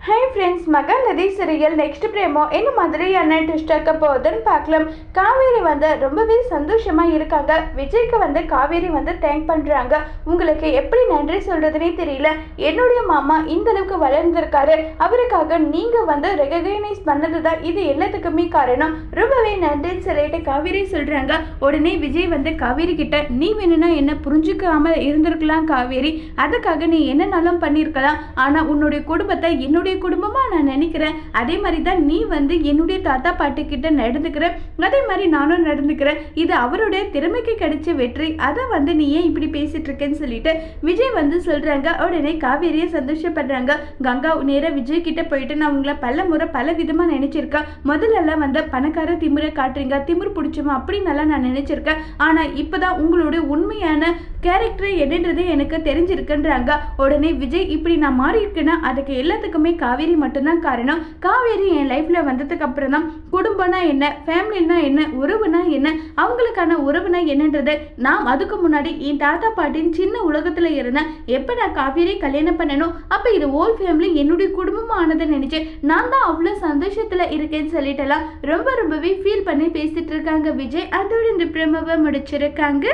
Hi friends, Mahanadi serial next பிரேமோ என்ன மாதிரியான twist ஆக்க போகுதுன்னு பார்க்கலாம். காவேரி ரொம்பவே சந்தோஷமா இருக்காங்க. விஜய்க்கு காவேரி தேங்க் பண்றாங்க. உங்களுக்கு எப்படி நன்றி சொல்றதுனே தெரியல. என்னுடைய மாமா இந்த அளவுக்கு வளர்ந்திருக்காரு, அவருக்காக நீங்க ரெகக்னைஸ் பண்ணதுதான் இது எல்லாத்துக்குமே காரணம். ரொம்பவே நன்றின்னு சொல்லிட்டு காவேரி சொல்றாங்க. உடனே விஜய் காவேரி கிட்ட, நீ வேணும்னா என்ன புரிஞ்சுக்காம இருந்திருக்கலாம் காவேரி, அதுக்காக நீ என்னன்னாலும் பண்ணியிருக்கலாம். ஆனா உன்னுடைய குடும்பத்தை என்னுடைய குடும்பமா நான் நினைக்கிறேன். அதே மாதிரி தான் நீ என்னுடைய தாத்தா பாட்டி கிட்ட நடந்துக்கிற, அதே மாதிரி நானும் நடந்துக்கிறேன். இது அவருடைய திறமைக்கு கிடைச்ச வெற்றி. அதை நீ ஏன் இப்படி பேசிட்டு இருக்கேன்னு சொல்லிட்டு விஜய் சொல்றாங்க. உடனே காவேரியை சந்தோஷப்படுறாங்க. கங்கா நேர விஜய் கிட்ட போயிட்டு, நான் உங்களை பல முறை பல விதமா நினைச்சிருக்கேன். முதல்ல பணக்கார திமிரை காட்டுறீங்க, திமிர் பிடிச்சுமா அப்படின்னால நான் நினைச்சிருக்கேன். ஆனா இப்பதான் உங்களுடைய உண்மையான கேரக்டர் என்னன்றது எனக்கு தெரிஞ்சிருக்குன்றாங்க. உடனே விஜய், இப்படி நான் மாறி இருக்கேன்னா அதுக்கு எல்லாத்துக்குமே காவேரி மட்டும்தான் காரணம். காவேரி என் லைஃப்ல வந்ததுக்கு அப்புறம் தான் குடும்பம்னா என்ன, ஃபேமிலினா என்ன, உறவுனா என்ன, அவங்களுக்கான உறவுனா என்னன்றது நான் அதுக்கு முன்னாடி என் தாத்தா பாட்டின் சின்ன உலகத்துல இருந்தேன். எப்ப நான் காவேரி கல்யாணம் பண்ணணும், அப்ப இது ஹோல் ஃபேமிலி என்னுடைய குடும்பமா ஆனதுன்னு நினைச்சேன். நான் தான் அவ்வளவு சந்தோஷத்துல இருக்கேன்னு சொல்லிட்டுலாம் ரொம்பவே ஃபீல் பண்ணி பேசிட்டு இருக்காங்க விஜய். அதோட இந்த பிரமவை முடிச்சிருக்காங்க.